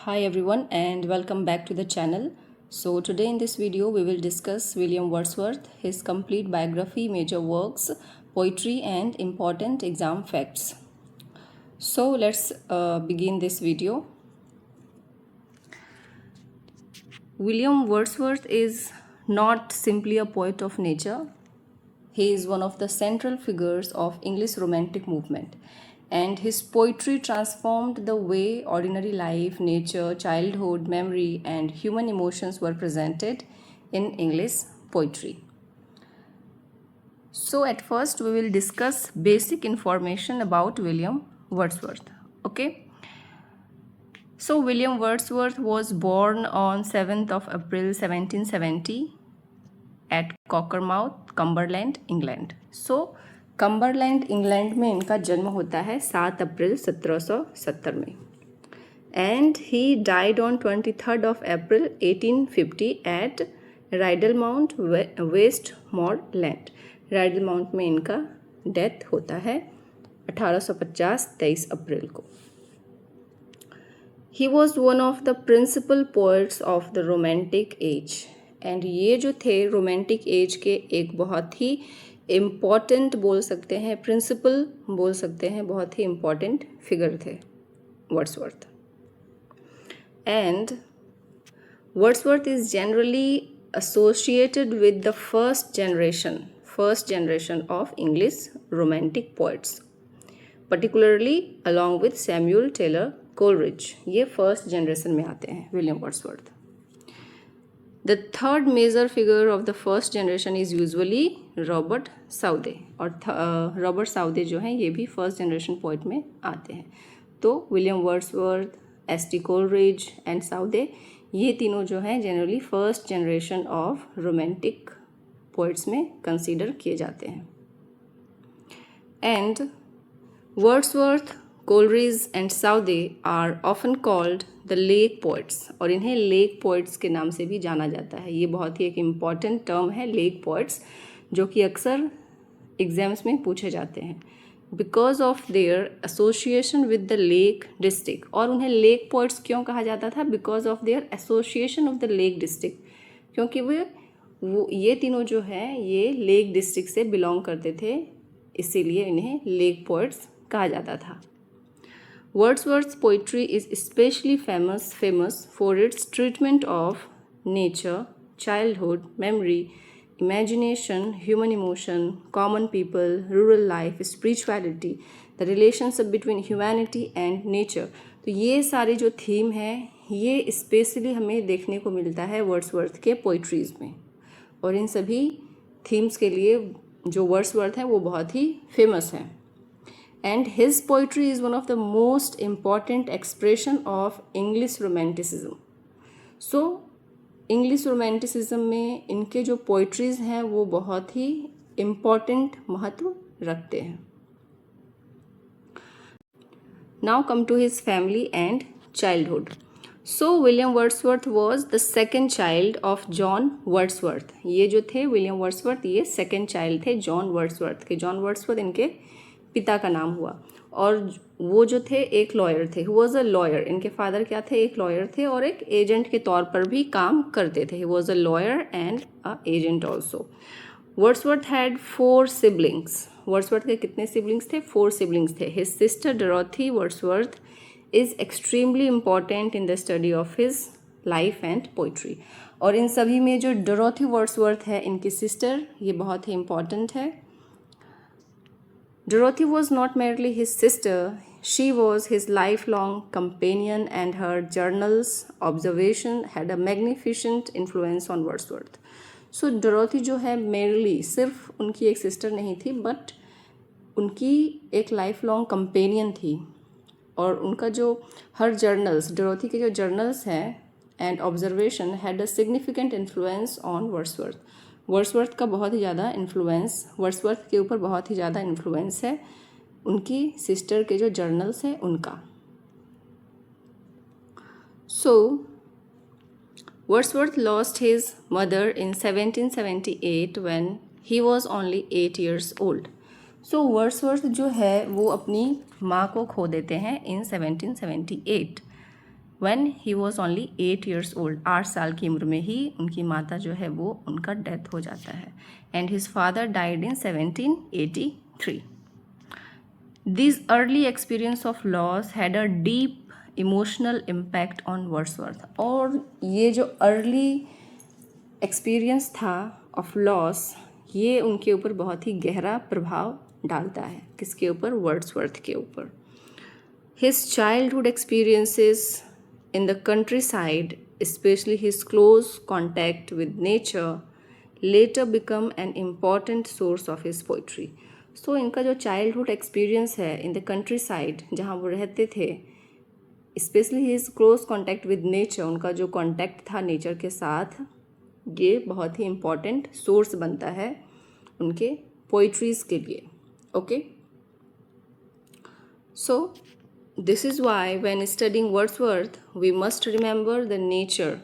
Hi everyone and welcome back to the channel. So today in this video we will discuss William Wordsworth, his complete biography, major works, poetry and important exam facts. So let's begin this video. William Wordsworth is not simply a poet of nature. He is one of the central figures of English Romantic movement, and his poetry transformed the way ordinary life, nature, childhood, memory, and human emotions were presented in English poetry. So, at first, we will discuss basic information about William Wordsworth. Okay. So, William Wordsworth was born on 7th of April 1770 at Cockermouth, Cumberland, England. So Cumberland England में इनका जन्म होता है 7 अप्रैल 1770 में. And he died on 23rd of April 1850 at Rydal Mount, वेस्ट मॉरलैंड. Rydal Mount में इनका डेथ होता है 1850 23 अप्रैल को. He was one of the principal poets of the romantic age. And ये जो थे रोमांटिक एज के एक बहुत ही इम्पॉर्टेंट बोल सकते हैं, प्रिंसिपल बोल सकते हैं, बहुत ही इम्पॉर्टेंट फिगर थे Wordsworth. And Wordsworth is generally associated with the first generation of English romantic poets, particularly along with Samuel Taylor Coleridge. ये फर्स्ट जनरेशन में आते हैं William Wordsworth. The third major figure of the first generation is usually Robert Southey. और Robert Southey जो हैं ये भी first generation poet में आते हैं. तो William Wordsworth, S T. Coleridge and Southey, ये तीनों जो हैं generally first generation of romantic poets में कंसीडर किए जाते हैं. And Wordsworth, Coleridge and Southey are often called the lake poets. और इन्हें लेक पोइट्स के नाम से भी जाना जाता है. ये बहुत ही एक इम्पॉर्टेंट टर्म है लेक पोइट्स, जो कि अक्सर एग्जाम्स में पूछे जाते हैं because of their association with the Lake district. और उन्हें लेक पोइट्स क्यों कहा जाता था? Because of their association of the Lake District, क्योंकि वो ये तीनों जो हैं ये लेक डिस्ट्रिक्ट से बिलोंग करते थे, इसीलिए इन्हें लेक पोइट्स कहा जाता था. Wordsworth's poetry is especially famous for its treatment of nature, childhood, memory, imagination, human emotion, common people, rural life, spirituality, the relationship between humanity and nature. तो ये सारे जो थीम हैं ये स्पेशली हमें देखने को मिलता है वर्ड्सवर्थ के पोइट्रीज़ में. और इन सभी थीम्स के लिए जो वर्ड्सवर्थ हैं वो बहुत ही फेमस हैं. And his poetry is one of the most important expression of English romanticism. So, English romanticism में इनके जो poetries हैं वो बहुत ही important महत्व रखते हैं. Now come to his family and childhood. So, William Wordsworth was the second child of John Wordsworth. ये जो थे विलियम वर्ड्सवर्थ ये second child थे जॉन वर्ड्सवर्थ के. जॉन वर्ड्सवर्थ इनके पिता का नाम हुआ. और वो जो थे एक लॉयर थे. He was a lawyer. इनके फादर क्या थे? एक लॉयर थे और एक एजेंट के तौर पर भी काम करते थे. He was a lawyer and a agent also. Wordsworth had 4 siblings. Wordsworth के कितने सिबलिंग्स थे? 4 सिबलिंग्स थे. His sister Dorothy Wordsworth is extremely important in the study of his life and poetry. और इन सभी में जो डोरोथी वर्ड्सवर्थ है इनकी सिस्टर, ये बहुत ही इम्पॉर्टेंट है. Dorothy was not merely his sister, she was his lifelong companion and her journals, observation had a magnificent influence on Wordsworth. So Dorothy जो है merely सिर्फ उनकी एक सिस्टर नहीं थी बट उनकी एक लाइफ लॉन्ग कंपेनियन थी. और उनका जो हर जर्नल्स, डोरोथी के जो जर्नल्स हैं and observation had a significant influence on Wordsworth. Wordsworth का बहुत ही ज़्यादा इन्फ्लुएंस, वर्ड्सवर्थ के ऊपर बहुत ही ज़्यादा इन्फ्लुएंस है उनकी सिस्टर के जो जर्नल्स हैं उनका. So Wordsworth lost his mother in 1778 when he was only 8 years old. So Wordsworth जो है वो अपनी माँ को खो देते हैं in 1778. When he was only 8 years old। 8 साल की उम्र में ही उनकी माता जो है वो उनका डेथ हो जाता है। And his father died in 1783। This early experience of loss had a deep emotional impact on Wordsworth. और ये जो अर्ली एक्सपीरियंस था ऑफ लॉस, ये उनके ऊपर बहुत ही गहरा प्रभाव डालता है। किसके ऊपर? वर्ड्सवर्थ के ऊपर। His childhood experiences in the countryside, especially his close contact with nature, later become an important source of his poetry। So इनका जो childhood experience है in the countryside, जहाँ वो रहते थे, especially his close contact with nature, उनका जो contact था nature के साथ, ये बहुत ही important source बनता है उनके poetries के लिए। Okay? So this is why when studying Wordsworth, we must remember the nature.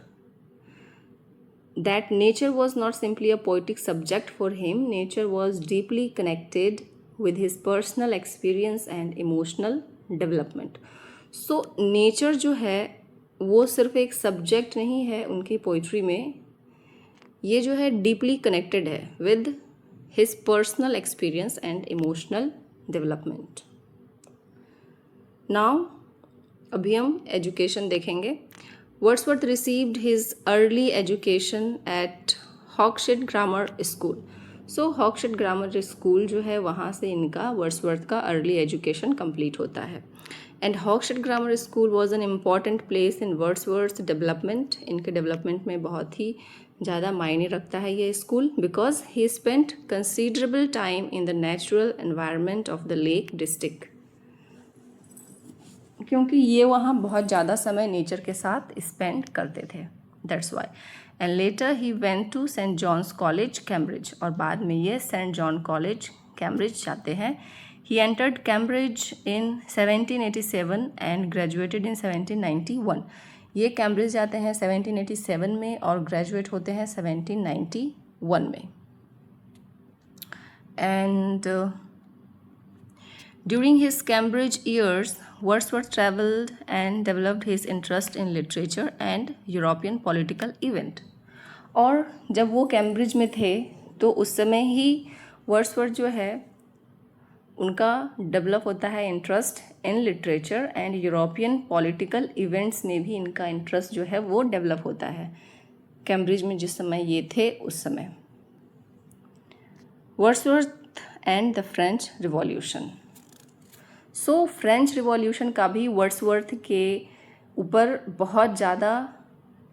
That nature was not simply a poetic subject for him, nature was deeply connected with his personal experience and emotional development. So nature जो है वो सिर्फ एक subject नहीं है उनकी poetry में, ये जो है डीपली कनेक्टेड है with his personal experience and emotional development. Now अभी हम एजुकेशन देखेंगे। Wordsworth received his early education at Hawkshead Grammar School. So Hawkshead Grammar School जो है वहाँ से इनका वर्ड्सवर्थ का अर्ली एजुकेशन कंप्लीट होता है। And Hawkshead Grammar School was an important place in Wordsworth development. इनके डेवलपमेंट में बहुत ही ज़्यादा मायने रखता है ये school, because he spent considerable time in the natural environment of the Lake District. क्योंकि ये वहाँ बहुत ज़्यादा समय नेचर के साथ स्पेंड करते थे, that's why. And later he went to St John's College Cambridge, और बाद में ये सेंट जॉन कॉलेज कैम्ब्रिज जाते हैं। He entered Cambridge in 1787 and graduated in 1791। ये कैम्ब्रिज जाते हैं 1787 में और ग्रेजुएट होते हैं 1791 में। And during his Cambridge years, Wordsworth traveled and developed his interest in literature and European political event। और जब वो कैम्ब्रिज में थे तो उस समय ही वर्ड्सवर्थ जो है उनका डेवलप होता है interest in literature and European political events में भी इनका इंटरेस्ट जो है वो डेवलप होता है कैम्ब्रिज में जिस समय ये थे उस समय। Wordsworth and the French Revolution. So French revolution का भी वर्ड्सवर्थ के ऊपर बहुत ज़्यादा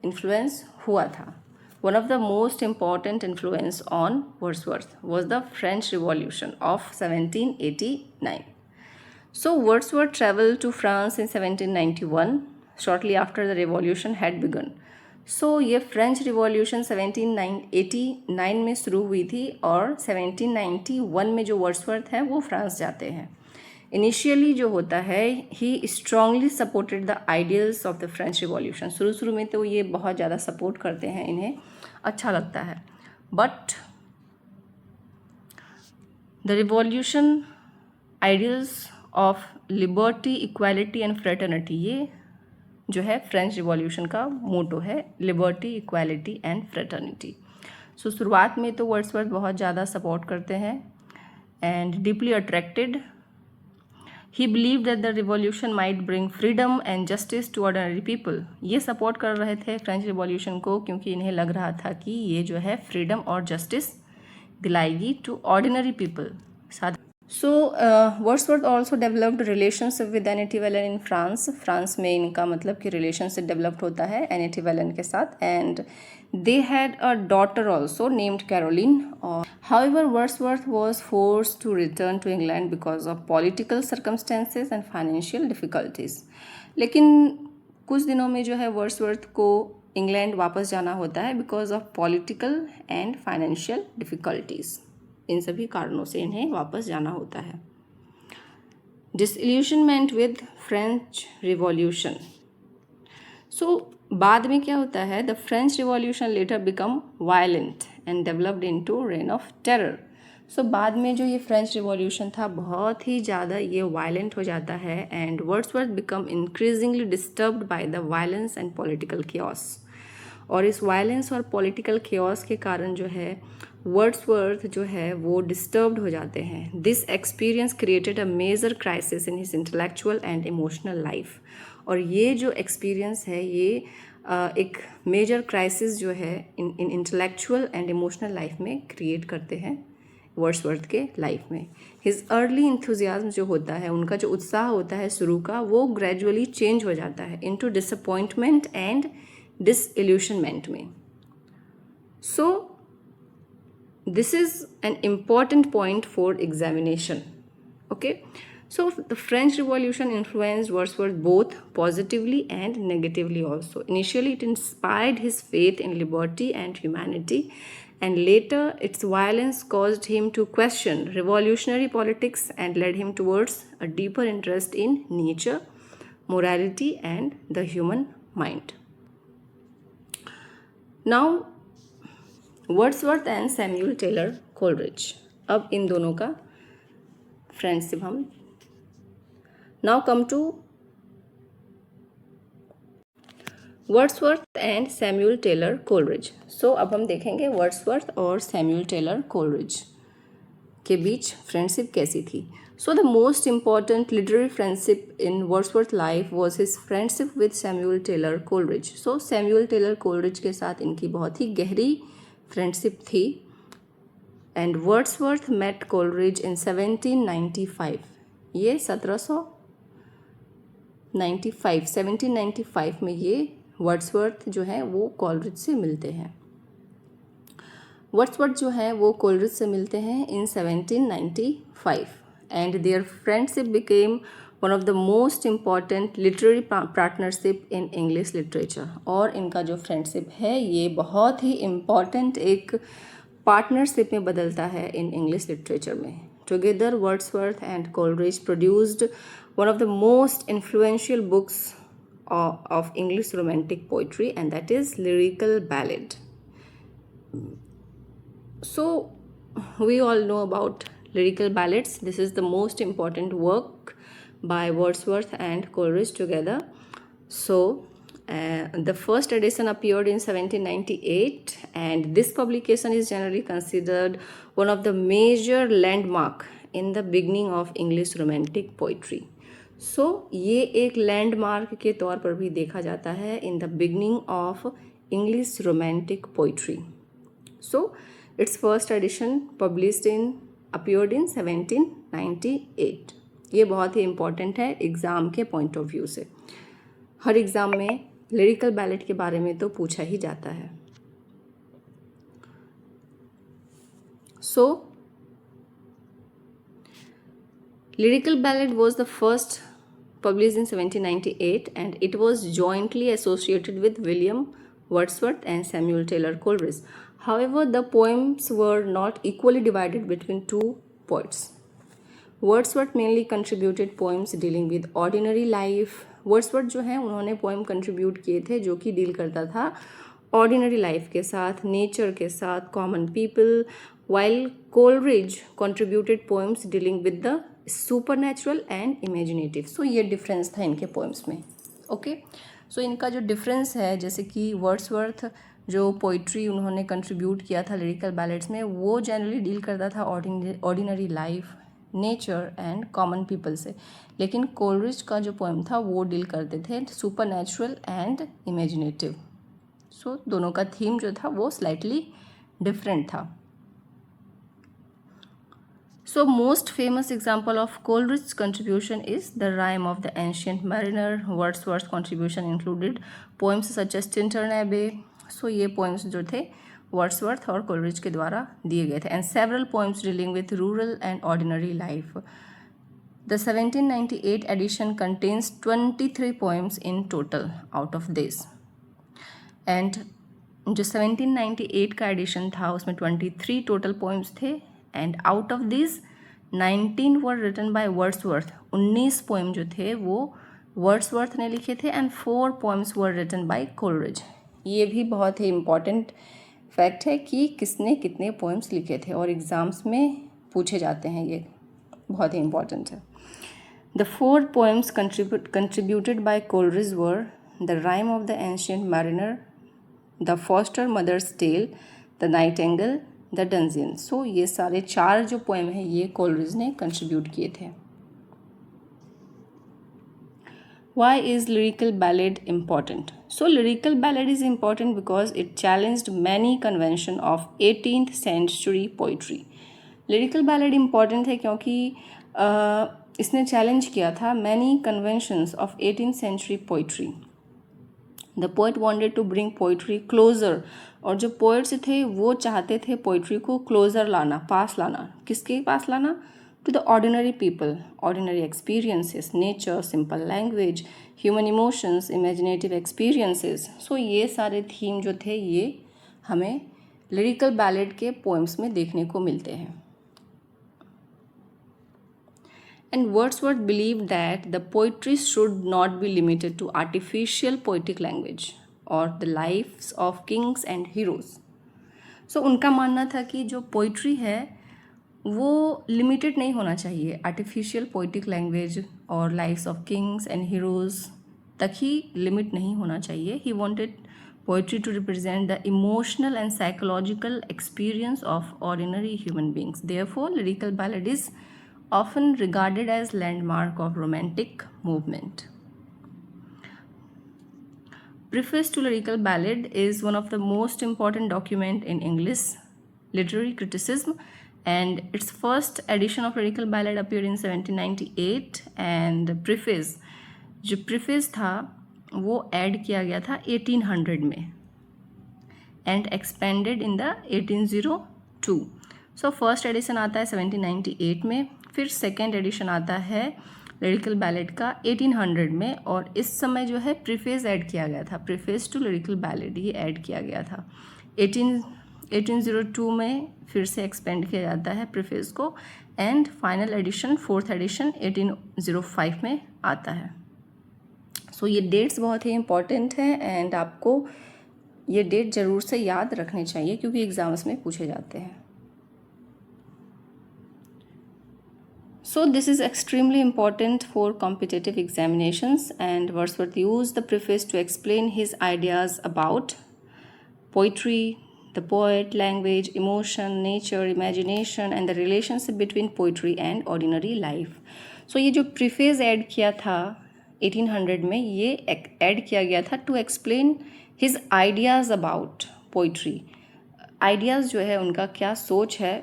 इन्फ्लुएंस हुआ था। One of the most important influence on Wordsworth was the French Revolution of 1789। So Wordsworth travelled to France in 1791 shortly after the revolution had begun. So ये French revolution 1789 में शुरू हुई थी और 1791 में जो वर्ड्सवर्थ है वो फ्रांस जाते हैं। इनिशियली जो होता है he strongly supported the ideals of the French Revolution. शुरू में तो ये बहुत ज़्यादा सपोर्ट करते हैं, इन्हें अच्छा लगता है। But the revolution ideals of liberty, equality and fraternity, ये जो है फ्रेंच रिवॉल्यूशन का मोटो है, लिबर्टी, इक्वालिटी एंड फ्रेटर्निटी। सो शुरुआत में तो वर्ड्सवर्थ बहुत ज़्यादा सपोर्ट करते हैं and deeply attracted. He believed that the revolution might bring freedom and justice to ordinary people। ये सपोर्ट कर रहे थे फ्रेंच रिवॉल्यूशन को क्योंकि इन्हें लग रहा था कि ये जो है फ्रीडम और जस्टिस दिलाएगी to ordinary people. So Wordsworth also developed relationship with Annette Vallon in France. France में इनका मतलब कि रिलेशनशिप डेवलप्ड होता है एन टी वेलन के साथ। And they had a daughter also named Caroline। However, Wordsworth was forced to return to England because of political circumstances and financial difficulties। लेकिन कुछ दिनों में जो है वर्ड्सवर्थ को इंग्लैंड वापस जाना होता है because of political and financial difficulties. इन सभी कारणों से इन्हें वापस जाना होता है। Disillusionment with French Revolution. So बाद में क्या होता है, the French Revolution later become violent and developed into reign of terror. So बाद में जो ये फ्रेंच रिवॉल्यूशन था बहुत ही ज़्यादा ये वायलेंट हो जाता है and Wordsworth become increasingly disturbed by the violence and political chaos. और इस वायलेंस और पॉलिटिकल केओस के कारण जो है वर्ड्सवर्थ जो है वो डिस्टर्ब्ड हो जाते हैं। This experience created a major crisis in his intellectual and emotional life. और ये जो एक्सपीरियंस है ये एक मेजर क्राइसिस जो है इन इंटेलेक्चुअल एंड इमोशनल लाइफ में क्रिएट करते हैं वर्ड्सवर्थ के लाइफ में। हिज अर्ली इंथुजियाज्म जो होता है, उनका जो उत्साह होता है शुरू का, वो ग्रेजुअली चेंज हो जाता है इनटू डिसअपॉइंटमेंट एंड डिसइल्यूशनमेंट में। सो this is an important point for examination. Okay, so the French Revolution influenced Wordsworth both positively and negatively also. Initially it inspired his faith in liberty and humanity, and later its violence caused him to question revolutionary politics and led him towards a deeper interest in nature, morality and the human mind. Now Wordsworth and Samuel Taylor Coleridge, अब इन दोनों का friendship हम now come to Wordsworth and Samuel Taylor Coleridge. So अब हम देखेंगे Wordsworth और Samuel Taylor Coleridge के बीच फ्रेंडशिप कैसी थी। So the most important literary friendship in Wordsworth life was his friendship with Samuel Taylor Coleridge. So Samuel Taylor Coleridge के साथ इनकी बहुत ही गहरी फ्रेंडशिप थी and Wordsworth met Coleridge in 1795। ये 1795 में ये वर्ड्सवर्थ जो है वो कोलरिज से मिलते हैं। वर्ड्सवर्थ जो है वो कोलरिज से मिलते हैं इन 1795 and their friendship became one of the most important literary partnership in English literature. और इनका जो फ्रेंडशिप है ये बहुत ही इम्पॉर्टेंट एक पार्टनरशिप में बदलता है इन इंग्लिश लिटरेचर में। Together Wordsworth and Coleridge produced one of the most influential books of English romantic poetry, and that is lyrical ballad. So we all know about lyrical ballads. This is the most important work by Wordsworth and Coleridge together. So the first edition appeared in 1798 and this publication is generally considered one of the major landmark in the beginning of English romantic poetry. सो ये एक landmark के तौर पर भी देखा जाता है in the beginning of English romantic poetry. So it's first edition published in appeared in 1798। ये बहुत ही इम्पॉर्टेंट है एग्ज़ाम के पॉइंट ऑफ व्यू से। हर एग्ज़ाम में लिरिकल बैलेट के बारे में तो पूछा ही जाता है। सो lyrical ballad was the first published in 1798 and it was jointly associated with William Wordsworth and Samuel Taylor Coleridge. However, the poems were not equally divided between two poets. Wordsworth mainly contributed poems dealing with ordinary life. Wordsworth जो है उन्होंने poem contribute किए थे जो कि deal करता था ordinary life के साथ, nature के साथ, common people, while Coleridge contributed poems dealing with the supernatural and imaginative. So ये डिफरेंस था इनके पोएम्स में। ओके, सो इनका जो डिफरेंस है, जैसे कि वर्ड्सवर्थ जो पोइट्री उन्होंने कंट्रीब्यूट किया था लिरिकल बैलेड्स में, वो जनरली डील करता था ordinary life, nature and common people से, लेकिन कोलरिज का जो पोएम था वो डील करते थे सुपरनेचुरल एंड इमेजिनेटिव। सो दोनों का थीम जो था वो स्लाइटली डिफरेंट था। So most famous example of Coleridge's contribution is The Rime of the Ancient Mariner. Wordsworth's contribution included poems such as Tintern Abbey. So ये poems जो थे वर्ड्सवर्थ और कोलरिज के द्वारा दिए गए थे, and several poems dealing with rural and ordinary life. The 1798 edition contains 23 poems in total out of this. And जो 1798 का एडिशन था उसमें 23 टोटल पोएम्स थे and out of this 19 were written by Wordsworth. 19 poem जो थे वो Wordsworth ने लिखे थे and 4 poems were written by Coleridge. ये भी बहुत ही इम्पॉर्टेंट फैक्ट है कि किसने कितने पोएम्स लिखे थे, और एग्ज़ाम्स में पूछे जाते हैं, ये बहुत ही इम्पॉर्टेंट है। The 4 poems contributed by Coleridge were The Rime of the Ancient Mariner, The Foster Mother's Tale, The Nightingale, The Dungeon। सो ये सारे 4 जो पोएम हैं ये कोलरिज ने कंट्रीब्यूट किए थे। Why is lyrical ballad important? So lyrical ballad is important because it challenged many convention of 18th century poetry। lyrical ballad important है क्योंकि इसने चैलेंज किया था many conventions of 18th century poetry। The poet wanted to bring poetry closer, और जो poets थे वो चाहते थे poetry को closer लाना, पास लाना। किसके पास लाना? To the ordinary people, ordinary experiences, nature, simple language, human emotions, imaginative experiences। So ये सारे थीम जो थे ये हमें lyrical ballad के poems में देखने को मिलते हैं। And Wordsworth believed that the poetry should not be limited to artificial poetic language or the lives of kings and heroes। So उनका मानना था कि जो पोइट्री है वो लिमिटेड नहीं होना चाहिए आर्टिफिशियल पोइटिक लैंग्वेज और lifes of kings and heroes तक ही लिमिट नहीं होना चाहिए। He wanted poetry to represent the emotional and psychological experience of ordinary human beings. Therefore lyrical ballad is often regarded as landmark of romantic movement। Preface to lyrical ballad is one of the most important document in English literary criticism, and its first edition of lyrical ballad appeared in 1798 and preface जो preface था वो add किया गया था 1800 में and expanded in the 1802। So first edition आता है 1798 में, फिर सेकेंड एडिशन आता है लिरिकल बैलेड का 1800 में, और इस समय जो है प्रीफेस ऐड किया गया था, प्रीफेस टू लिरिकल बैलेड ये ऐड किया गया था। 1802 में फिर से एक्सपेंड किया जाता है प्रीफेस को, and final edition fourth edition 1805 में आता है। सो ये डेट्स बहुत ही इंपॉर्टेंट हैं एंड आपको ये डेट ज़रूर से याद रखने चाहिए क्योंकि एग्ज़ाम्स में पूछे जाते हैं। So this is extremely important for competitive examinations, and Wordsworth used the preface to explain his ideas about poetry, the poet, language, emotion, nature, imagination and the relationship between poetry and ordinary life। So ये जो preface add किया था 1800 में, ये add किया गया था to explain his ideas about poetry। Ideas जो है उनका क्या सोच है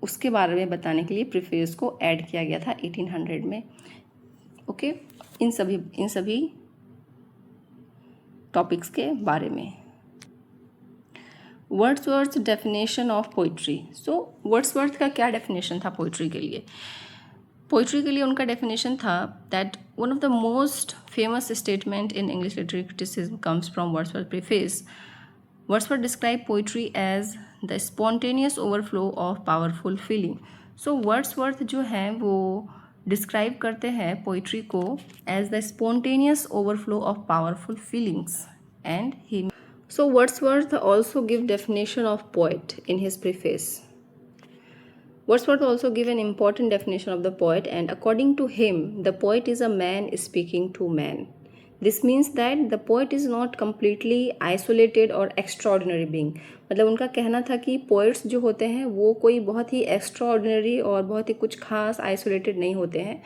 उसके बारे में बताने के लिए प्रीफेस को ऐड किया गया था 1800 में। ओके, इन सभी टॉपिक्स के बारे में। Wordsworth definition of poetry. So Wordsworth का क्या डेफिनेशन था पोइट्री के लिए? पोइट्री के लिए उनका डेफिनेशन था that one of the most famous statement in English literary criticism comes from Wordsworth preface. Wordsworth described poetry as the spontaneous overflow of powerful feeling। So Wordsworth जो हैं वो describe करते हैं poetry को as the spontaneous overflow of powerful feelings, and he so Wordsworth also give definition of poet in his preface। Wordsworth also give an important definition of the poet, and according to him the poet is a man speaking to man। This means that the poet is not completely isolated और extra being. मतलब उनका कहना था कि poets जो होते हैं वो कोई बहुत ही एक्स्ट्रा ऑर्डिनरी और बहुत ही कुछ खास आइसोलेटेड नहीं होते हैं,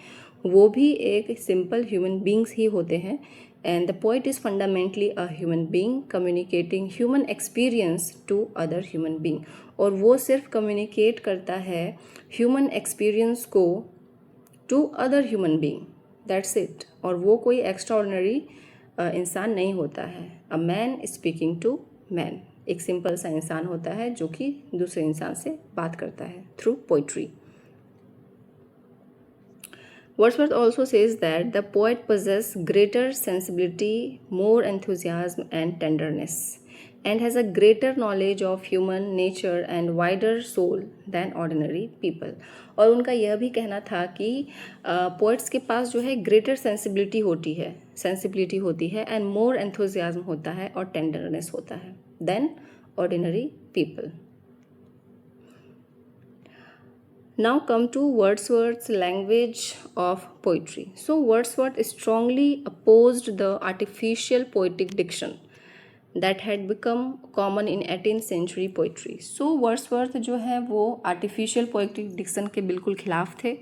वो भी एक सिंपल ह्यूमन बींग्स ही होते हैं। And the poet is fundamentally a human being communicating human experience to other human being. और वो सिर्फ कम्युनिकेट करता है ह्यूमन एक्सपीरियंस को to other human being, that's it. और वो कोई एक्स्ट्रा ऑर्डिनरी इंसान नहीं होता है। A man speaking to man, एक सिंपल सा इंसान होता है जो कि दूसरे इंसान से बात करता है through poetry. Wordsworth also says that the poet possesses greater sensibility, more enthusiasm and tenderness, and has a greater knowledge of human nature and wider soul than ordinary people। और उनका यह भी कहना था कि पोइट्स के पास जो है ग्रेटर सेंसिबिलिटी होती है एंड मोर एंथुजियाज्म होता है और टेंडरनेस होता है then ordinary people. Now come to Wordsworth's language of poetry. So Wordsworth strongly opposed the artificial poetic diction that had become common in 18th century poetry. So Wordsworth जो है वो artificial poetic diction के बिल्कुल खिलाफ थे,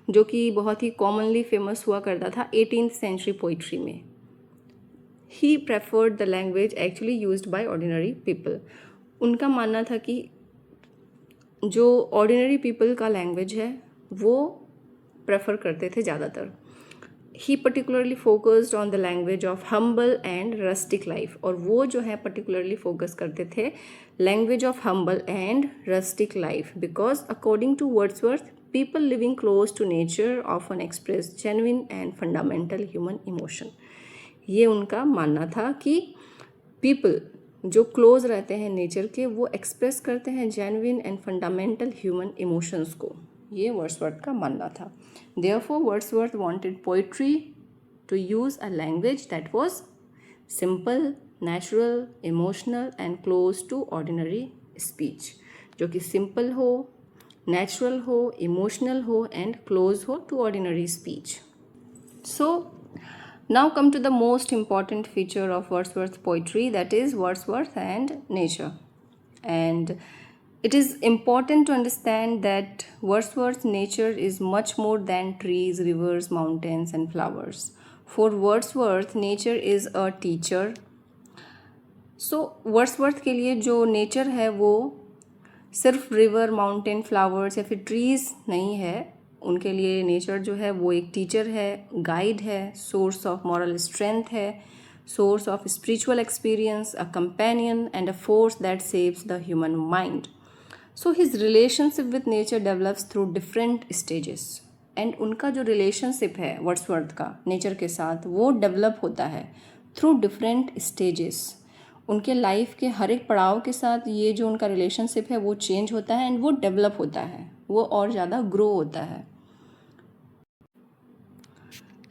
जो कि बहुत ही commonly famous हुआ करता था 18th century poetry में. He preferred the language actually used by ordinary people. उनका मानना था कि जो ऑर्डिनरी पीपल का लैंग्वेज है वो प्रेफर करते थे ज़्यादातर. He particularly focused on the language of humble and rustic life, और वो जो है पर्टिकुलरली फोकस करते थे language of humble and rustic life, because according to Wordsworth people living close to nature often express genuine and fundamental human emotion. ये उनका मानना था कि पीपल जो क्लोज रहते हैं नेचर के वो एक्सप्रेस करते हैं genuine and fundamental human emotions को. ये वर्ड्सवर्थ का मानना था. Therefore Wordsworth wanted poetry to use a language that was simple, natural, emotional and close to ordinary speech, जो कि सिंपल हो, नेचुरल हो, इमोशनल हो एंड क्लोज हो to ordinary speech. So now come to the most important feature of Wordsworth's poetry, that is Wordsworth and nature. And it is important to understand that Wordsworth's nature is much more than trees, rivers, mountains and flowers. For Wordsworth, nature is a teacher. So Wordsworth के लिए जो nature है वो सिर्फ river, mountain, flowers या फिर trees नहीं है. उनके लिए नेचर जो है वो एक टीचर है, गाइड है, सोर्स ऑफ मॉरल स्ट्रेंथ है, source of spiritual experience, a companion and a force that saves the human mind. So his relationship with nature develops through different stages. And उनका जो relationship है Wordsworth का nature के साथ वो develop होता है थ्रू डिफरेंट स्टेजेस. उनके लाइफ के हर एक पड़ाव के साथ ये जो उनका रिलेशनशिप है वो चेंज होता है एंड वो डेवलप होता है, वो और ज़्यादा ग्रो होता है.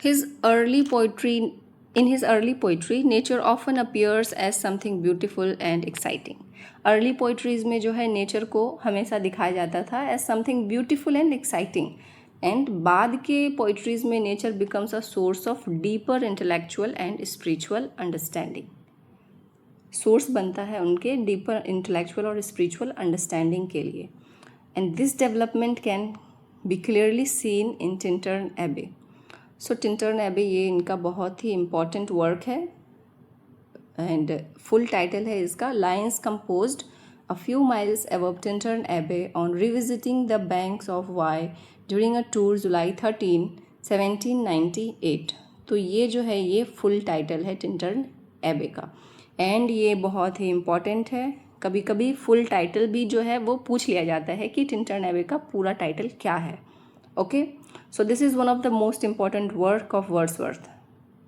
In his early poetry, nature often appears as something beautiful and exciting. Early poetries में जो है नेचर को हमेशा दिखाया जाता था as something beautiful and exciting. And बाद के poetries में nature becomes a source of deeper intellectual and spiritual understanding. Source बनता है उनके डीपर इंटेलेक्चुअल और स्पिरिचुअल अंडरस्टैंडिंग के लिए. And this development can be clearly seen in Tintern Abbey. So Tintern Abbey ये इनका बहुत ही इम्पॉर्टेंट वर्क है एंड फुल टाइटल है इसका lines composed a few miles above Tintern Abbey on revisiting the banks of Wye during a tour July 13, 1798. तो ये जो है ये फुल टाइटल है टिंटर्न एबे का एंड ये बहुत ही इम्पॉर्टेंट है. कभी कभी फुल टाइटल भी जो है वो पूछ लिया जाता है कि टिंटर्न एबे का पूरा टाइटल क्या है. Okay, so this is one of the most important work of Wordsworth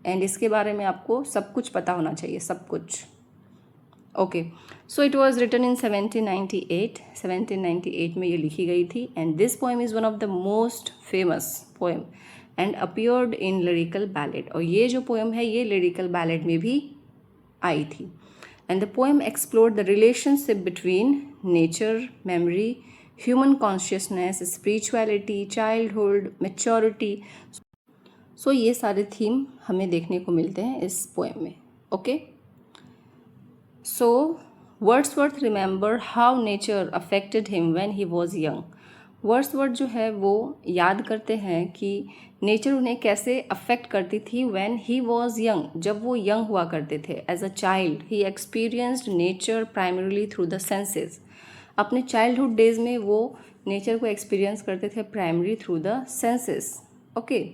and इसके बारे में आपको सब कुछ पता होना चाहिए, सब कुछ. Okay, so it was written in 1798 में ये लिखी गई थी and this poem is one of the most famous poem and appeared in lyrical ballad. और ये जो पोएम है ये लिरिकल बैलेड में भी आई थी. And the poem explored the relationship between nature, memory, human consciousness, spirituality, childhood, maturity. So ये सारे थीम हमें देखने को मिलते हैं इस पोएम में. Okay, so Wordsworth remember how nature affected him when he was young. Wordsworth जो है वो याद करते हैं कि नेचर उन्हें कैसे अफेक्ट करती थी व्हेन ही वाज यंग, जब वो यंग हुआ करते थे. As a child he experienced nature primarily through the senses. अपने चाइल्डहुड डेज में वो नेचर को एक्सपीरियंस करते थे primary through the senses. Okay,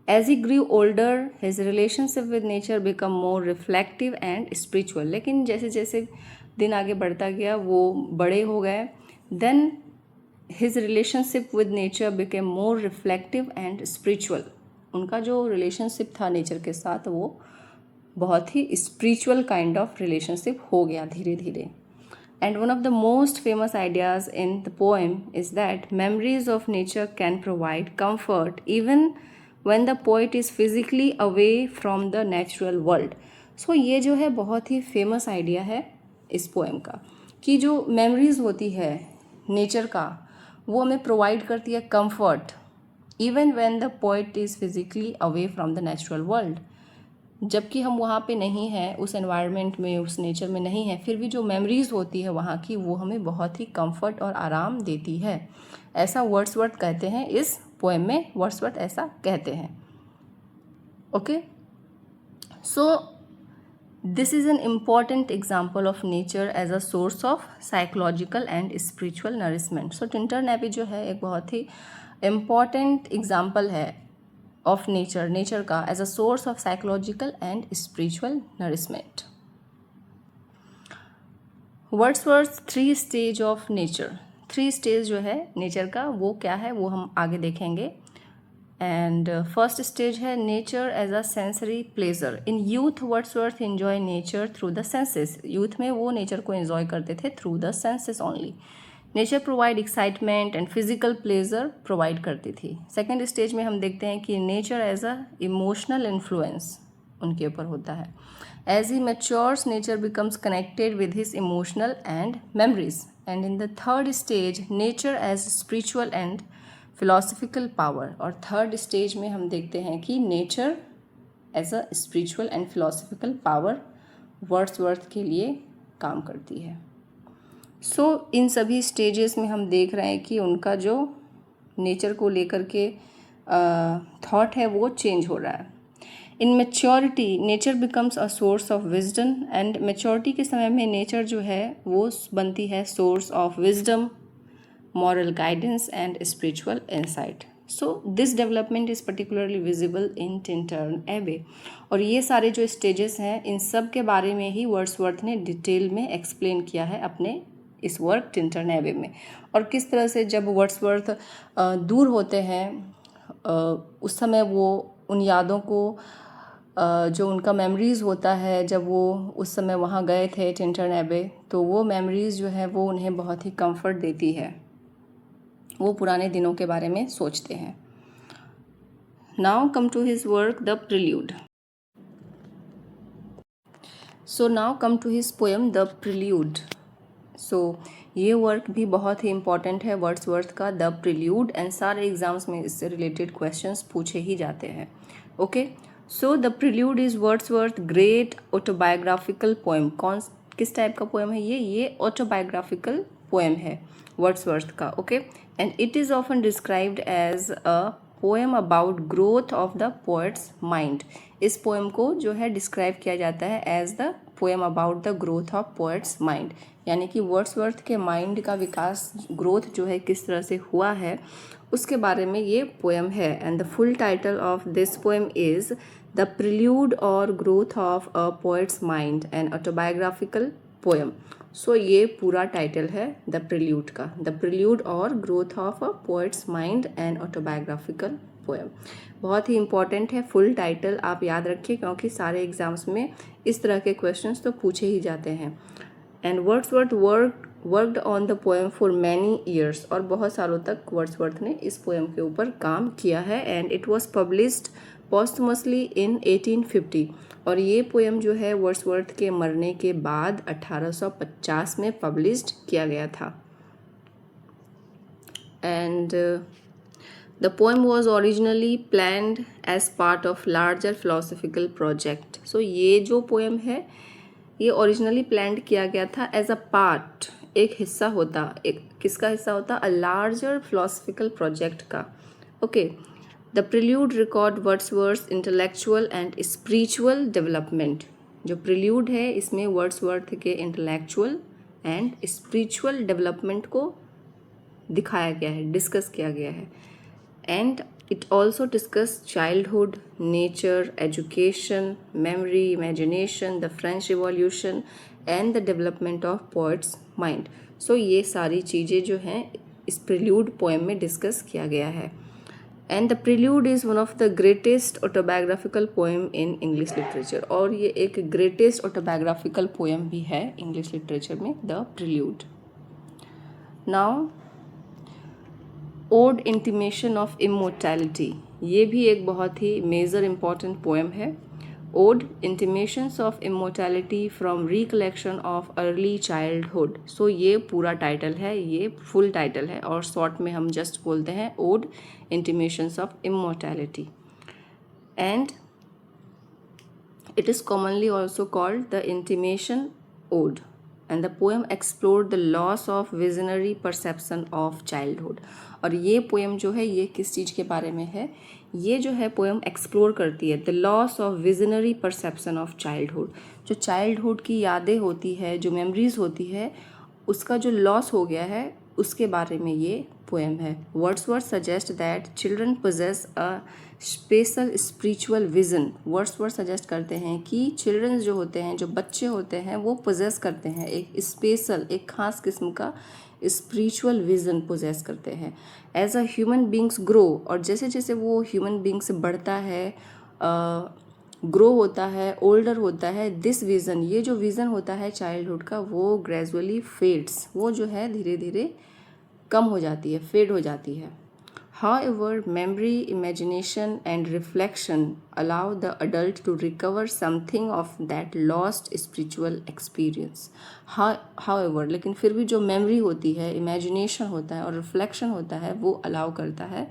as he grew older his relationship with nature become more reflective and spiritual. लेकिन जैसे जैसे दिन आगे बढ़ता गया वो बड़े हो गए, then his relationship with nature became more reflective and spiritual. उनका जो रिलेशनशिप था नेचर के साथ वो बहुत ही स्पिरिचुअल काइंड ऑफ रिलेशनशिप हो गया धीरे धीरे. And one of the most famous ideas in the poem is that memories of nature can provide comfort even when the poet is physically away from the natural world. So ये जो है बहुत ही famous idea है इस poem का कि जो memories होती है nature का वो हमें प्रोवाइड करती है comfort even when the poet is physically away from the natural world. जबकि हम वहाँ पे नहीं हैं, उस एनवायरनमेंट में, उस नेचर में नहीं हैं, फिर भी जो मेमोरीज़ होती है वहाँ की, वो हमें बहुत ही कंफर्ट और आराम देती है। ऐसा वर्ड्सवर्थ कहते हैं, इस पोएम में वर्ड्सवर्थ ऐसा कहते हैं। Okay, so this is an important example of nature as a source of psychological and spiritual nourishment. So Tintern Abbey जो है एक बहुत ही इम्पॉर्टेंट एग्जाम्पल है ऑफ नेचर का as a source of psychological and spiritual nourishment. Wordsworth 3 stage of nature, 3 stage जो है nature का वो क्या है वो हम आगे देखेंगे। एंड फर्स्ट स्टेज है nature as a sensory pleasure. In youth Wordsworth enjoy nature through the senses. Youth में वो नेचर को एंजॉय करते थे through the senses only. Nature provide excitement and physical pleasure provide करती थी। सेकेंड स्टेज में हम देखते हैं कि nature as a emotional influence उनके ऊपर होता है। As he matures nature becomes connected with his emotional and memories. And in the third stage nature as spiritual and philosophical power. और थर्ड स्टेज में हम देखते हैं कि nature as a spiritual and philosophical power Wordsworth के लिए काम करती है। सो इन सभी स्टेजेस में हम देख रहे हैं कि उनका जो नेचर को लेकर के थॉट है वो चेंज हो रहा है। In maturity nature becomes a source of wisdom. And maturity के समय में नेचर जो है वो बनती है source of wisdom, moral guidance and spiritual insight. So this development is particularly visible in Tintern Abbey. और ये सारे जो स्टेजेस हैं इन सब के बारे में ही वर्ड्सवर्थ ने डिटेल में एक्सप्लेन किया है अपने इस वर्क टिंटर्न एबे में। और किस तरह से जब वर्ड्सवर्थ दूर होते हैं उस समय वो उन यादों को जो उनका मेमोरीज़ होता है जब वो उस समय वहाँ गए थे टिंटर्न एबे, तो वो मेमोरीज़ जो है वो उन्हें बहुत ही कंफर्ट देती है, वो पुराने दिनों के बारे में सोचते हैं। Now come to his work the Prelude. So now come to his poem the Prelude. So ये वर्क भी बहुत ही इम्पॉर्टेंट है वर्ड्सवर्थ का, द प्रिल्यूड। एंड सारे एग्जाम्स में इससे रिलेटेड क्वेश्चंस पूछे ही जाते हैं। Okay, so the Prelude is Wordsworth great autobiographical poem. किस टाइप का पोएम है ये ऑटोबायोग्राफिकल पोएम है वर्ड्सवर्थ का। Okay, and it is often described as a poem about growth of the poet's mind. इस पोएम को जो है डिस्क्राइब किया जाता है as the poem about the growth of poet's mind, यानी कि वर्ड्सवर्थ के माइंड का विकास, ग्रोथ जो है किस तरह से हुआ है उसके बारे में ये पोएम है। And the full title of this poem is the Prelude or growth of a poet's mind and autobiographical poem. So ये पूरा टाइटल है द प्रिल्यूड का, the Prelude or growth of a poet's mind and autobiographical poem. बहुत ही important है full title, आप याद रखिए क्योंकि सारे एग्जाम्स में इस तरह के क्वेश्चंस तो पूछे ही जाते हैं। And Wordsworth worked on the poem for many years. और बहुत सालों तक वर्ड्सवर्थ ने इस पोएम के ऊपर काम किया है। And it was published posthumously in 1850। और ये पोएम जो है वर्ड्सवर्थ के मरने के बाद 1850 में पब्लिश्ड किया गया था। And the poem was originally planned as part of larger philosophical project. So ये जो पोएम है ये ओरिजिनली प्लान्ड किया गया था एज अ पार्ट, एक हिस्सा होता, एक किसका हिस्सा होता, अ लार्जर फिलोसफिकल प्रोजेक्ट का। Okay, the prelude record Wordsworth intellectual and spiritual development. जो प्रिल्यूड है इसमें वर्ड्सवर्थ के इंटेलेक्चुअल एंड स्पिरिचुअल डेवलपमेंट को दिखाया गया है, डिस्कस किया गया है। And it also discussed childhood, nature, education, memory, imagination, the French Revolution and the development of poets' mind. So ये सारी चीज़ें जो हैं इस prelude poem में डिस्कस किया गया है। And the prelude is one of the greatest autobiographical poem in English literature. और ये एक greatest autobiographical poem भी है English literature में, the prelude. Now ode intimation of immortality, ये भी एक बहुत ही मेजर इम्पॉर्टेंट पोएम है। Ode intimations of immortality from recollection of early childhood. So ये पूरा टाइटल है, ये फुल टाइटल है और शॉर्ट में हम जस्ट बोलते हैं ode intimations of immortality. And it is commonly also called the Intimation Ode, and the poem explored the loss of visionary perception of childhood। और ये पोएम जो है ये किस चीज़ के बारे में है, ये जो है पोएम एक्सप्लोर करती है the loss of visionary perception of childhood. जो चाइल्डहुड की यादें होती है, जो मेमोरीज होती है, उसका जो लॉस हो गया है उसके बारे में ये पोएम है। Wordsworth suggest that children possess a special spiritual vision. Wordsworth suggest करते हैं कि चिल्ड्रन जो होते हैं, जो बच्चे होते हैं, वो पोजेस करते हैं एक स्पेशल, एक ख़ास किस्म का स्पिरिचुअल विजन पोजेस करते हैं। As a human beings grow, और जैसे जैसे वो ह्यूमन बींग्स बढ़ता है, ग्रो होता है, ओल्डर होता है, दिस विज़न, ये जो विज़न होता है चाइल्डहुड का, वो ग्रेजुअली फेड्स, वो जो है धीरे धीरे कम हो जाती है, फेड हो जाती है। However, memory, imagination and reflection allow the adult to recover something of that lost spiritual experience. However, लेकिन फिर भी जो memory होती है, imagination होता है और reflection होता है, वो allow करता है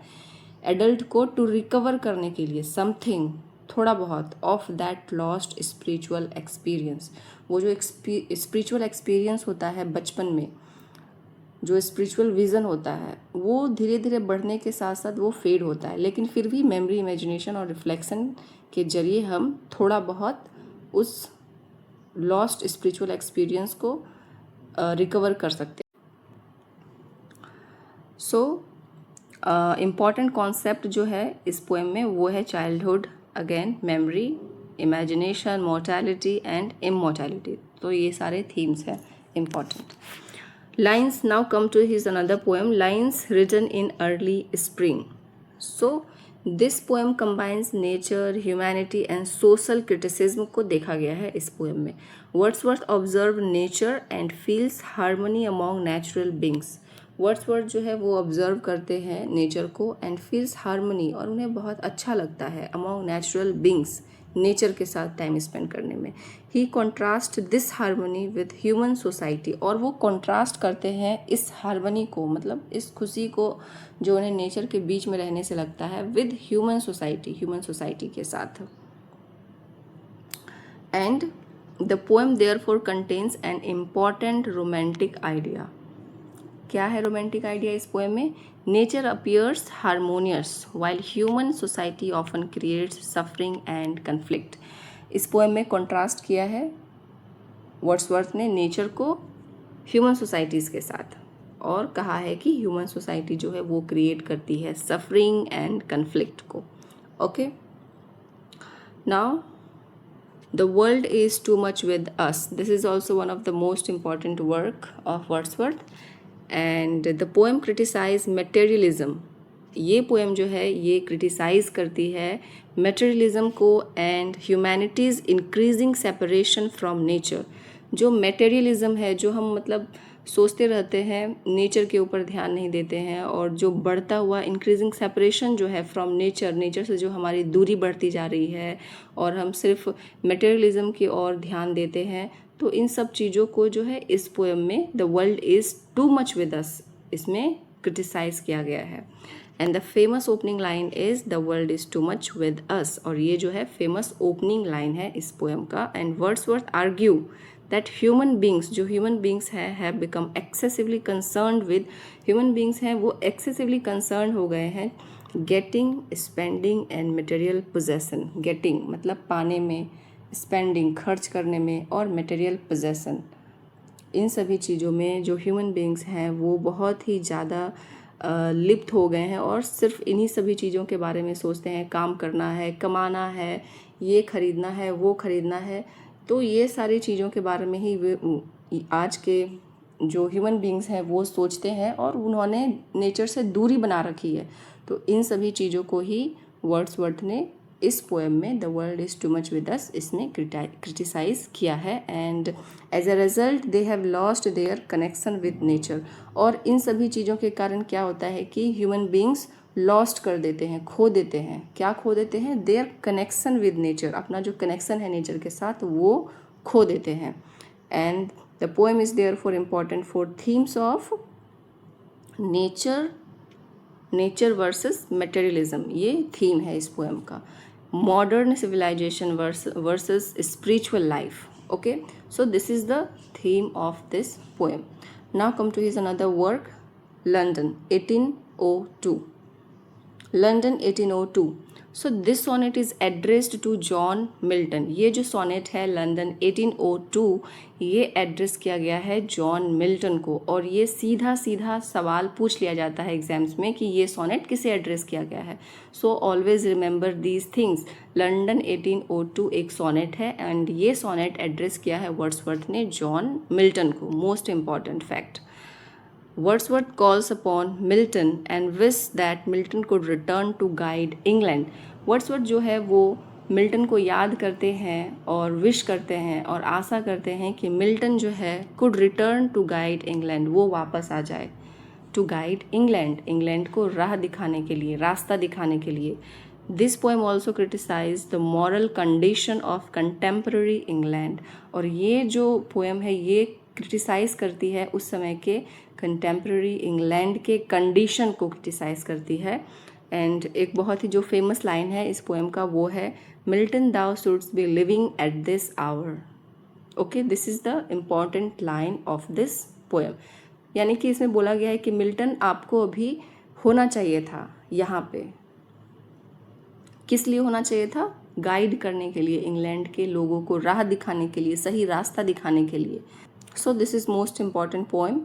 adult को to recover करने के लिए something, थोड़ा बहुत of that lost spiritual experience। वो जो spiritual experience होता है बचपन में, जो स्पिरिचुअल विज़न होता है, वो धीरे धीरे बढ़ने के साथ साथ वो फेड होता है, लेकिन फिर भी मेमोरी, इमेजिनेशन और रिफ्लेक्शन के जरिए हम थोड़ा बहुत उस लॉस्ट स्पिरिचुअल एक्सपीरियंस को रिकवर कर सकते हैं। सो इम्पॉर्टेंट कॉन्सेप्ट जो है इस पोएम में वो है childhood, again memory, imagination, mortality and immortality. तो ये सारे थीम्स हैं important. Lines now come to his another poem, Lines written in early spring. So this poem combines nature, humanity and social criticism को देखा गया है इस poem में। Wordsworth observe nature and feels harmony among natural beings। Wordsworth जो है वो observe करते हैं nature को and feels harmony, और उन्हें बहुत अच्छा लगता है among natural beings, नेचर के साथ टाइम स्पेंड करने में। He contrast this harmony with human society, और वो कॉन्ट्रास्ट करते हैं इस हारमोनी को, मतलब इस खुशी को जो उन्हें नेचर के बीच में रहने से लगता है, विद ह्यूमन सोसाइटी के साथ। And the poem therefore contains an important romantic idea. क्या है रोमांटिक आइडिया इस पोएम में? Nature appears harmonious while human society often creates suffering and conflict. इस पोएम में कॉन्ट्रास्ट किया है वर्ड्सवर्थ ने नेचर को ह्यूमन सोसाइटीज़ के साथ, और कहा है कि ह्यूमन सोसाइटी जो है वो क्रिएट करती है सफरिंग एंड कन्फ्लिक्ट को। Okay, now the world is too much with us. This is also one of the most important work of Wordsworth. And the poem criticise materialism. ये poem जो है ये क्रिटिसाइज़ करती है materialism को and humanity's increasing separation from nature. जो materialism है, जो हम मतलब सोचते रहते हैं, नेचर के ऊपर ध्यान नहीं देते हैं, और जो बढ़ता हुआ इंक्रीजिंग सेपरेशन जो है फ्रॉम नेचर, नेचर से जो हमारी दूरी बढ़ती जा रही है और हम सिर्फ मटेरियलिज्म की ओर ध्यान देते हैं, तो इन सब चीज़ों को जो है इस पोएम में the world is too much with us, इसमें क्रिटिसाइज़ किया गया है। And the famous opening line is the world is too much with अस, और ये जो है फेमस ओपनिंग लाइन है इस पोएम का। And Wordsworth argue that human beings, जो ह्यूमन बींग्स हैं, have become excessively concerned with, human beings हैं वो एक्सेसिवली कंसर्न हो गए हैं getting, spending and material possession. Getting मतलब पाने में, स्पेंडिंग खर्च करने में, और मटेरियल पोजेसन, इन सभी चीज़ों में जो ह्यूमन बींग्स हैं वो बहुत ही ज़्यादा लिप्त हो गए हैं और सिर्फ इन्हीं सभी चीज़ों के बारे में सोचते हैं। काम करना है, कमाना है, ये खरीदना है, वो खरीदना है, तो ये सारी चीज़ों के बारे में ही वे आज के जो ह्यूमन बींग्स हैं वो सोचते हैं, और उन्होंने नेचर से दूरी बना रखी है। तो इन सभी चीज़ों को ही वर्ड्सवर्थ ने इस पोएम में the world is too much with us इसमें क्रिटिसाइज़ किया है। And as a result they have lost their connection with nature, और इन सभी चीज़ों के कारण क्या होता है कि ह्यूमन बींग्स लॉस्ट कर देते हैं, खो देते हैं। क्या खो देते हैं? देयर कनेक्शन विद नेचर, अपना जो कनेक्शन है नेचर के साथ वो खो देते हैं। And the poem is therefore important for themes of nature versus materialism, ये थीम है इस पोएम का। Modern civilisation versus spiritual life. Okay, so this is the theme of this poem. Now come to his another work, London 1802। London 1802। So this sonnet is addressed to John Milton. ये जो sonnet है London 1802, ये address किया गया है John Milton को। और ये सीधा सीधा सवाल पूछ लिया जाता है एग्जाम्स में कि ये सोनेट किसे एड्रेस किया गया है। So always remember these things. London 1802 एक सोनेट है एंड ये सोनेट एड्रेस किया है वर्ड्सवर्थ ने जॉन मिल्टन को। Most important fact, Wordsworth calls upon Milton and wishes that Milton could return to guide England. Wordsworth जो है वो मिल्टन को याद करते हैं और विश करते हैं और आशा करते हैं कि मिल्टन जो है could return to guide England, वो वापस आ जाए। To guide England, इंग्लैंड को राह दिखाने के लिए, रास्ता दिखाने के लिए। This poem also criticized the moral condition of contemporary England. और ये जो पोएम है ये क्रिटिसाइज करती है उस समय के कंटेम्प्रेरी इंग्लैंड के कंडीशन को क्रिटिसाइज करती है। एंड एक बहुत ही जो फेमस लाइन है इस पोएम का वो है, Milton thou shouldst be living at this hour. Okay, this is the important line of this poem. यानी कि इसमें बोला गया है कि मिल्टन आपको अभी होना चाहिए था यहाँ पे। किस लिए होना चाहिए था? गाइड करने के लिए, इंग्लैंड के लोगों को राह दिखाने के लिए, सही रास्ता दिखाने के लिए। So this is most important poem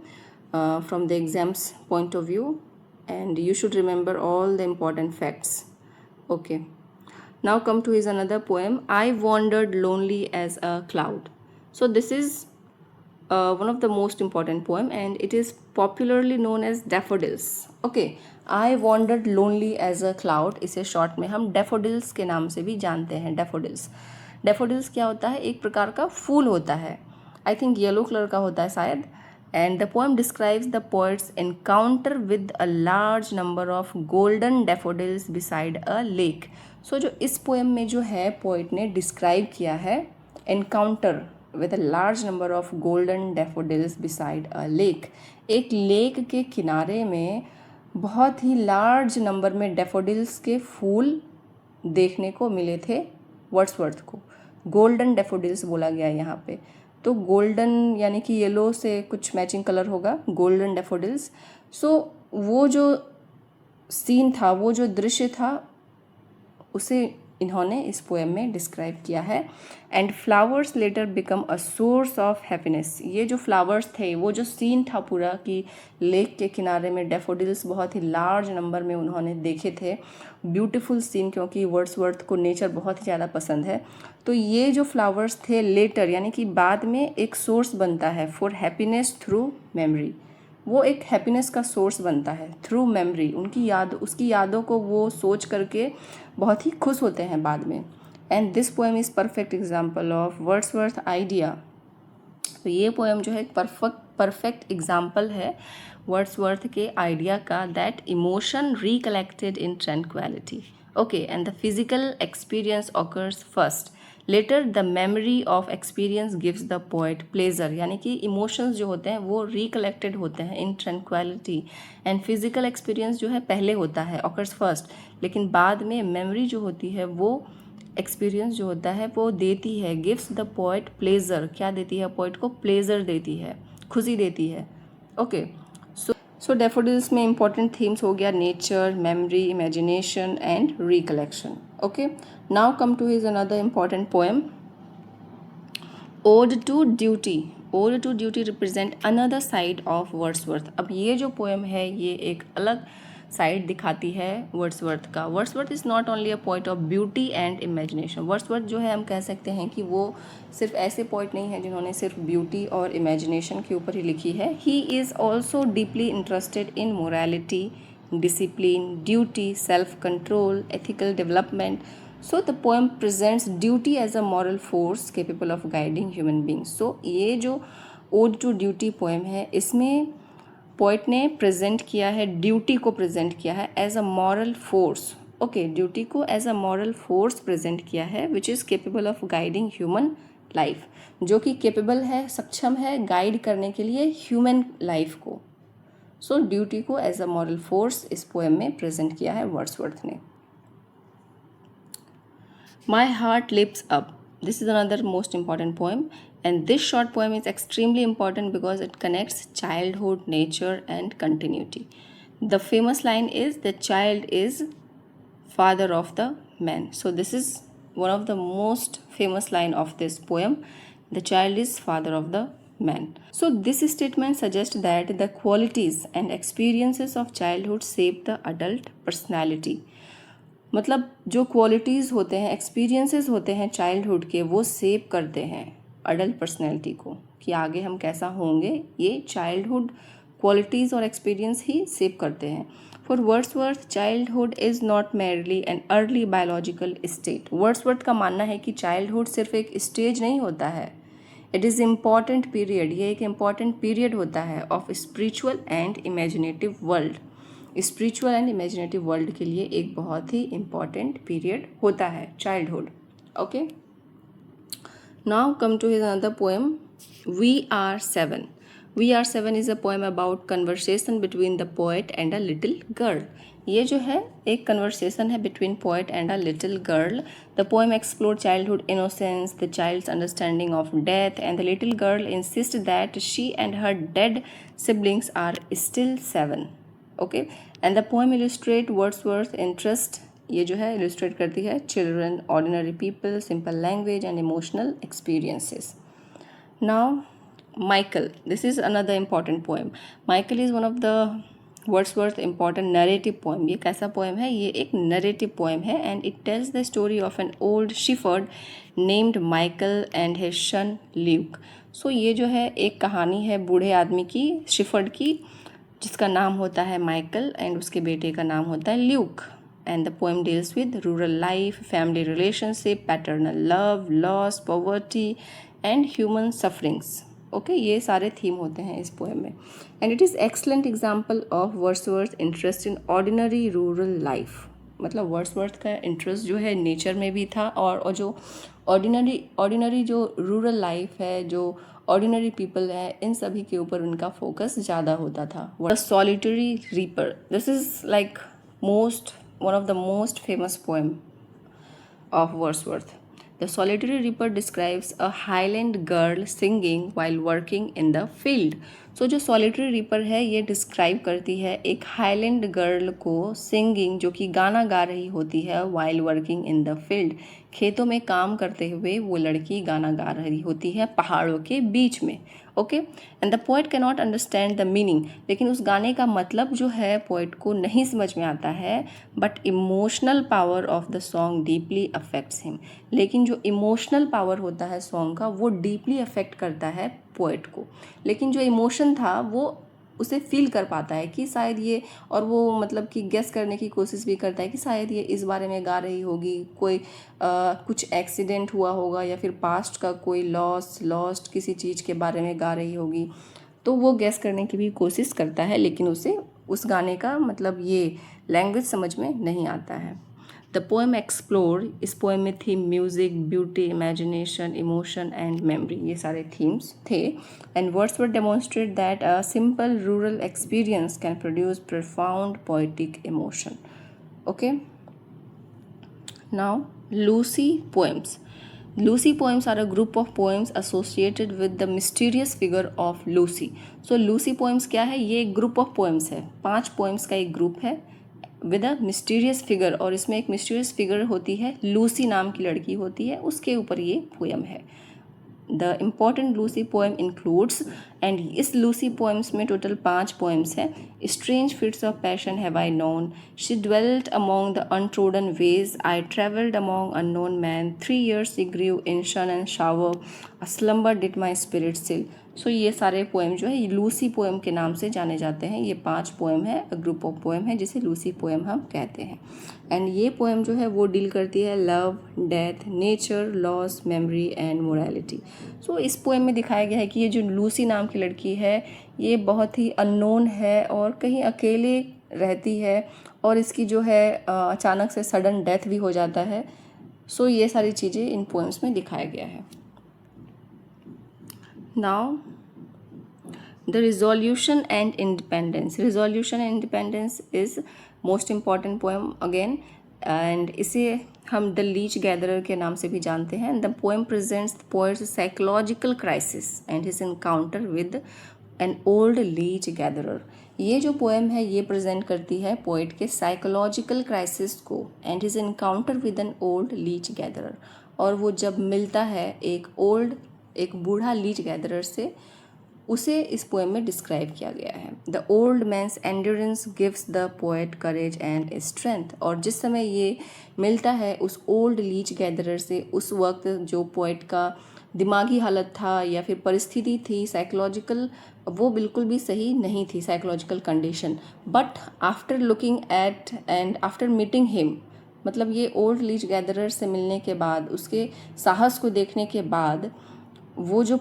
from the exams point of view, and you should remember all the important facts. Okay, now come to his another poem, I wandered lonely as a cloud. So this is one of the most important poem and it is popularly known as daffodils. Okay, I wandered lonely as a cloud, इसे short में हम daffodils के नाम से भी जानते हैं। daffodils क्या होता है? एक प्रकार का फूल होता है, आई थिंक येलो कलर का होता है शायद। And the poem describes the poet's encounter with a large number of golden daffodils beside a lake. So जो इस पोएम में जो है पोइट ने डिस्क्राइब किया है encounter with a large number of golden daffodils beside a lake. एक lake के किनारे में बहुत ही लार्ज नंबर में डेफोडिल्स के फूल देखने को मिले थे वर्ड्सवर्थ को। गोल्डन डेफोडिल्स बोला गया यहाँ पे, तो गोल्डन यानी कि येलो से कुछ मैचिंग कलर होगा, गोल्डन डेफोडिल्स। सो वो जो सीन था, वो जो दृश्य था, उसे इन्होंने इस पोएम में डिस्क्राइब किया है। And flowers letter become a source of happiness. ये जो फ्लावर्स थे, वो जो सीन था पूरा कि लेक के किनारे में डेफोडिल्स बहुत ही लार्ज नंबर में उन्होंने देखे थे। ब्यूटीफुल सीन, क्योंकि वर्ड्सवर्थ को नेचर बहुत ही ज़्यादा पसंद है। तो ये जो फ्लावर्स थे लेटर यानी कि बाद में एक सोर्स बनता है फॉर हैप्पीनेस थ्रू मेमोरी। वो एक हैप्पीनेस का सोर्स बनता है थ्रू मेमोरी। उसकी यादों को वो सोच करके बहुत ही खुश होते हैं बाद में। And this poem is perfect example of Wordsworth idea. तो ये पोएम जो है एक परफेक्ट एग्जाम्पल है वर्ड्सवर्थ के आइडिया का, that emotion recollected in tranquillity. Okay, and the physical experience occurs first, later the memory of experience gives the poet pleasure. यानी कि इमोशंस जो होते हैं वो रिकलेक्टेड होते हैं इन ट्रैंक्विलिटी, एंड फिजिकल एक्सपीरियंस जो है पहले होता है, ऑकर्स फर्स्ट, लेकिन बाद में मेमोरी जो होती है वो एक्सपीरियंस जो होता है वो देती है, गिव्स द पोएट प्लेजर। क्या देती है? पोएट को प्लेजर देती है, खुशी देती है। ओके, सो डेफोडिल्स में इंपॉर्टेंट थीम्स हो गया nature, memory, imagination and recollection. Okay, now come to his another important poem, ode to duty. Ode to duty represent another side of Wordsworth. अब ये जो पोएम है ये एक अलग साइड दिखाती है वर्ड्सवर्थ का। Wordsworth is not only a poet of beauty and imagination. Wordsworth जो है हम कह सकते हैं कि वो सिर्फ ऐसे पोइट नहीं है जिन्होंने सिर्फ ब्यूटी और इमेजिनेशन के ऊपर ही लिखी है। He is also deeply interested in morality, discipline, duty, self control, ethical development. So the poem presents duty as a moral force capable of guiding human beings. So ये जो ओड टू ड्यूटी पोएम है इसमें poet ने present किया है, duty को present किया है as a moral force. Okay, duty को as a moral force present किया है which is capable of guiding human life, जो कि केपेबल है, सक्षम है गाइड करने के लिए ह्यूमन लाइफ को। सो ड्यूटी को एज अ मॉरल फोर्स इस पोएम में प्रेजेंट किया है वर्ड्सवर्थ ने। My heart lifts up. This is another most important poem, and this short poem is extremely important because it connects childhood, nature, and continuity. The famous line is, the child is father of the man. So this is one of the most famous line of this poem. The child is father of the man. So this statement suggests that the qualities and experiences of childhood shape the adult personality. मतलब जो qualities होते हैं, experiences होते हैं childhood के, वो save करते हैं अडल्ट पर्सनैलिटी को, कि आगे हम कैसा होंगे, ये चाइल्डहुड क्वालिटीज़ और एक्सपीरियंस ही सेव करते हैं। For Wordsworth, childhood is not merely an early biological state. Wordsworth का मानना है कि चाइल्डहुड सिर्फ एक स्टेज नहीं होता है, इट इज़ इम्पॉर्टेंट पीरियड, ये एक इम्पॉर्टेंट पीरियड होता है of spiritual and imaginative world. Spiritual and imaginative world के लिए एक बहुत ही इम्पॉर्टेंट पीरियड होता है childhood. Okay, now come to his another poem, we are seven. We are seven is a poem about conversation between the poet and a little girl. ये जो है एक कन्वर्सेशन है between poet and a little girl. The poem explore childhood innocence, the child's understanding of death, and the little girl insist that she and her dead siblings are still seven. Okay, and the poem illustrate Wordsworth interest, ये जो है illustrate करती है children, ordinary people, simple language and emotional experiences. Now Michael, this is another important poem. Michael is one of the Wordsworth important narrative poem. ये कैसा poem है, ये एक नरेटिव पोएम है and it tells the story of an old shepherd named Michael and his son Luke. So ये जो है एक कहानी है बूढ़े आदमी की, शिफर्ड की, जिसका नाम होता है माइकल एंड उसके बेटे का नाम होता है Luke. And the poem deals with rural life, family relationship, paternal love, loss, poverty and human sufferings. Okay, ये सारे थीम होते हैं इस पोएम में and it is excellent example of Wordsworth interest in ordinary rural life. मतलब Wordsworth का interest जो है नेचर में भी था और जो ऑर्डिनरी जो रूरल लाइफ है, जो ऑर्डिनरी पीपल है, इन सभी के ऊपर उनका फोकस ज़्यादा होता था। The solitary reaper, this is like one of the most famous poem of Wordsworth. The Solitary Reaper describes a Highland girl singing while working in the field. So जो Solitary Reaper है ये describe करती है एक highland girl को singing, जो कि गाना गा रही होती है, while working in the field, खेतों में काम करते हुए वो लड़की गाना गा रही होती है पहाड़ों के बीच में। Okay, and the poet can not understand the meaning, लेकिन उस गाने का मतलब जो है पोएट को नहीं समझ में आता है, but emotional power of the song deeply affects him. लेकिन जो इमोशनल पावर होता है सॉन्ग का वो डीपली अफेक्ट करता है पोएट को, लेकिन जो इमोशन था वो उसे फील कर पाता है कि शायद ये, और वो मतलब कि गेस करने की कोशिश भी करता है कि शायद ये इस बारे में गा रही होगी, कोई कुछ एक्सीडेंट हुआ होगा या फिर पास्ट का कोई लॉस्ट किसी चीज़ के बारे में गा रही होगी, तो वो गेस करने की भी कोशिश करता है, लेकिन उसे उस गाने का मतलब ये लैंग्वेज समझ में नहीं आता है। द पोएम एक्सप्लोर, इस पोएम में थी music, beauty, imagination, emotion and memory, ये सारे थीम्स थे। And Wordsworth demonstrate that a simple rural experience can produce profound poetic emotion. Okay, now Lucy poems. Lucy poems are a group of poems associated with the mysterious figure of Lucy. So Lucy poems क्या है, ये एक group of poems है, 5 poems का एक group है with a mysterious figure, और इसमें एक मिस्टीरियस फिगर होती है, लूसी नाम की लड़की होती है, उसके ऊपर ये पोएम है। The important Lucy poem includes, and इस लूसी पोएम्स में टोटल 5 पोएम्स हैं। Strange fits of passion have I known, she dwelt among the untrodden ways, I travelled among unknown man, 3 years she grew in sun and shower, a slumber did my spirit seal. So ये सारे poem जो है Lucy poem के नाम से जाने जाते हैं। ये 5 पोएम है, ग्रुप ऑफ पोएम है जिसे लूसी पोएम हम कहते हैं। एंड ये पोएम जो है वो डील करती है love, death, nature, loss, memory and morality. So इस पोएम में दिखाया गया है कि ये जो लूसी नाम की लड़की है ये बहुत ही अननोन है और कहीं अकेले रहती है और इसकी जो है अचानक से सडन डेथ भी हो जाता है। सो ये सारी चीज़ें इन पोएम्स में दिखाया गया है। Now the resolution and independence is most important poem again, and इसे हम द लीच गैदरर के नाम से भी जानते हैं। The poem presents the poet's psychological crisis and his encounter with an old leech gatherer. ये जो पोएम है ये प्रेजेंट करती है पोएट के साइकोलॉजिकल क्राइसिस को and his encounter with an old leech gatherer, और वो जब मिलता है एक बूढ़ा लीच गैदरर से, उसे इस पोएम में डिस्क्राइब किया गया है। The old man's endurance gives the poet courage and strength, और जिस समय ये मिलता है उस ओल्ड लीच गैदरर से, उस वक्त जो पोएट का दिमागी हालत था या फिर परिस्थिति थी साइकोलॉजिकल, वो बिल्कुल भी सही नहीं थी, psychological condition. But after looking at and after meeting him, मतलब ये ओल्ड लीच गैदरर से मिलने के बाद, उसके साहस को देखने के बाद, वो जो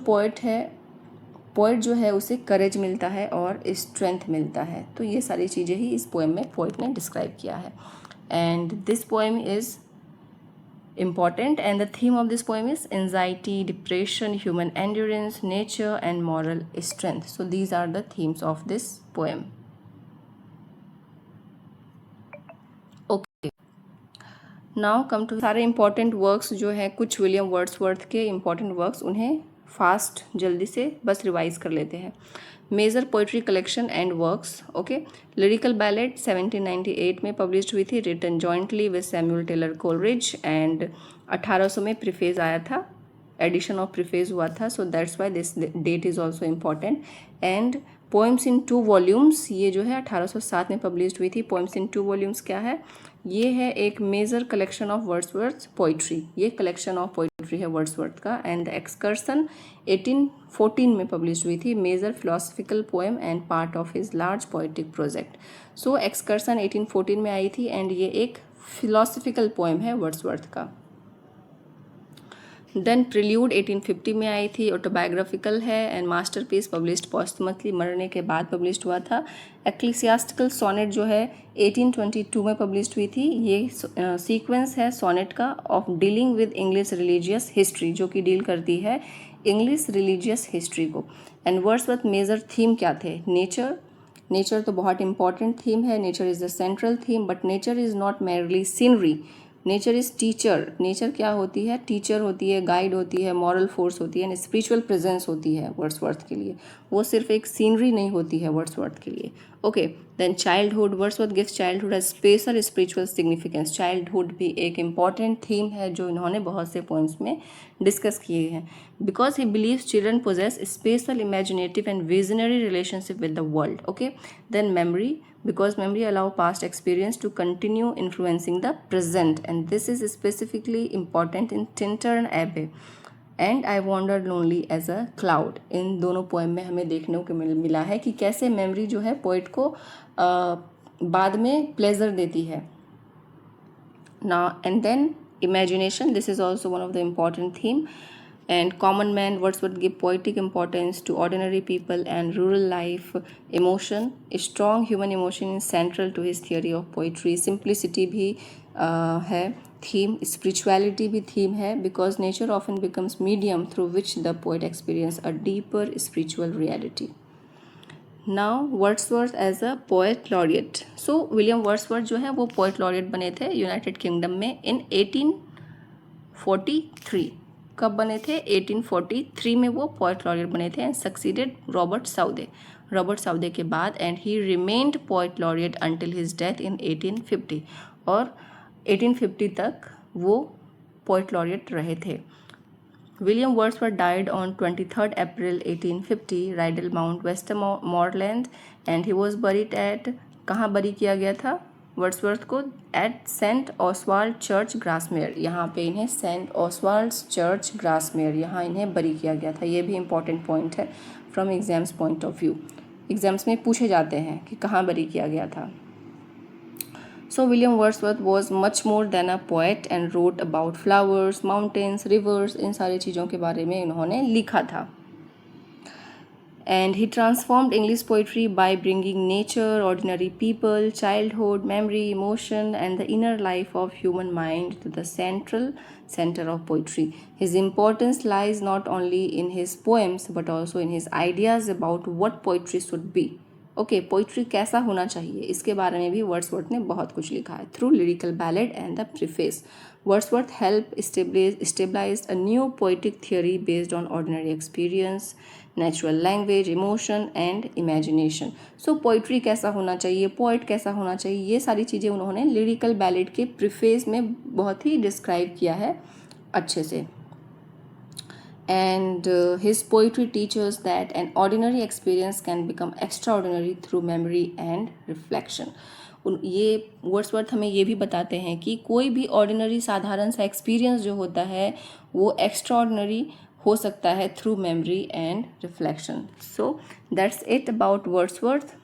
पोएट जो है उसे करेज मिलता है और स्ट्रेंथ मिलता है। तो ये सारी चीज़ें ही इस पोएम में पोएट ने डिस्क्राइब किया है। And this poem is important, and the theme of this poem is anxiety, depression, human endurance, nature and moral strength. So these are the themes of this poem. Okay, now come to सारे important works जो है, कुछ William Wordsworth के important works, उन्हें fast जल्दी से बस revise कर लेते हैं। Major poetry collection and works, okay. Lyrical ballad 1798 में पब्लिश हुई थी, written jointly with Samuel Taylor Coleridge, and 1800 में प्रीफेज आया था, एडिशन ऑफ प्रीफेज हुआ था, so that's why this that is also important. And poems in 2 volumes, ये जो है 1807 में पब्लिश हुई थी। पोएम्स इन 2 वॉल्यूम्स क्या है? ये है एक major collection of Wordsworth poetry, ये कलेक्शन ऑफ पोइट्री है वर्ड्सवर्थ का। एंड द एक्सकर्सन 1814 में पब्लिश हुई थी, major philosophical poem and part of his large poetic project. So excursion 1814 में आई थी एंड ये एक फिलोसफिकल पोएम है वर्ड्सवर्थ का। देन प्रिल्यूड 1850 में आई थी, ऑटोबायोग्राफिकल है एंड मास्टरपीस, पब्लिश्ड पॉस्टमसली, मरने के बाद पब्लिश्ड हुआ था। एक्लिसियास्टिकल सोनेट जो है 1822 में पब्लिश्ड हुई थी, ये सीक्वेंस है सोनेट का of dealing with English religious history, जो कि डील करती है इंग्लिश रिलीजियस हिस्ट्री को। एंड वर्ड्सवर्थ मेजर थीम क्या थे? नेचर तो बहुत इंपॉर्टेंट थीम है, nature is the central theme, but nature is not merely scenery, nature is teacher. Nature क्या होती है? टीचर होती है, गाइड होती है, मॉरल फोर्स होती है एंड स्पिरिचुअल प्रेजेंस होती है वर्ड्सवर्थ के लिए, वो सिर्फ एक सीनरी नहीं होती है वर्ड्सवर्थ के लिए। Okay, then childhood, Wordsworth gives childhood as special spiritual significance. Childhood भी एक इम्पॉर्टेंट थीम है जो इन्होंने बहुत से पोइम्स में डिस्कस किए हैं। Because he believes children possess special imaginative and visionary relationship with the world. Okay, then memory, because memory allow past experience to continue influencing the present, and this is specifically important in Tintern Abbey and I wandered lonely as a cloud। इन दोनों poem में हमें देखने को मिला है कि कैसे memory जो है पोइट को बाद में प्लेजर देती है ना। And then imagination, this is also one of the important theme। And common man, Wordsworth give poetic importance to ordinary people and rural life। Emotion, strong human emotion is central to his theory of poetry। Simplicity भी है theme, spirituality भी theme है, because nature often becomes medium through which the poet experience a deeper spiritual reality। Now Wordsworth as a poet laureate। So William Wordsworth जो है वो poet laureate बने थे United kingdom में in 1843। कब बने थे? 1843 में वो पोएट लॉरियर बने थे एंड सक्सीडेड रॉबर्ट साउदे के बाद, and he remained poet laureate until his death in 1850, और 1850 तक वो पोएट लॉरियर रहे थे। William Wordsworth died on 23 April 1850 Rydal Mount Westmorland, and he was buried at, कहाँ बरी किया गया था वर्ड्सवर्थ को? At Saint Oswald church Grasmere. यहाँ पे इन्हें सेंट ऑसवाल्ड चर्च ग्रासमेयर, यहाँ इन्हें बरी किया गया था। ये भी इंपॉर्टेंट पॉइंट है from exams point of view, exams में पूछे जाते हैं कि कहाँ बरी किया गया था। So William Wordsworth was much more than a poet and wrote about flowers, mountains, rivers, इन सारी चीज़ों के बारे में इन्होंने लिखा था. And he transformed English poetry by bringing nature, ordinary people, childhood, memory, emotion, and the inner life of human mind to the center of poetry. His importance lies not only in his poems but also in his ideas about what poetry should be. Okay poetry कैसा होना चाहिए इसके बारे में भी Wordsworth ने बहुत कुछ लिखा है. Through lyrical ballad and the preface, Wordsworth helped establish a new poetic theory based on ordinary experience, natural language, emotion and imagination. So poetry कैसा होना चाहिए, पोइट कैसा होना चाहिए, ये सारी चीज़ें उन्होंने लिरिकल बैलेड के प्रीफेस में बहुत ही डिस्क्राइब किया है अच्छे से. And his poetry teaches that an ordinary experience can become extraordinary through memory and reflection. ये वर्ड्सवर्थ हमें ये भी बताते हैं कि कोई भी ऑर्डिनरी साधारण सा एक्सपीरियंस जो होता है वो एक्स्ट्राऑर्डिनरी हो सकता है through memory and reflection. So that's it about Wordsworth.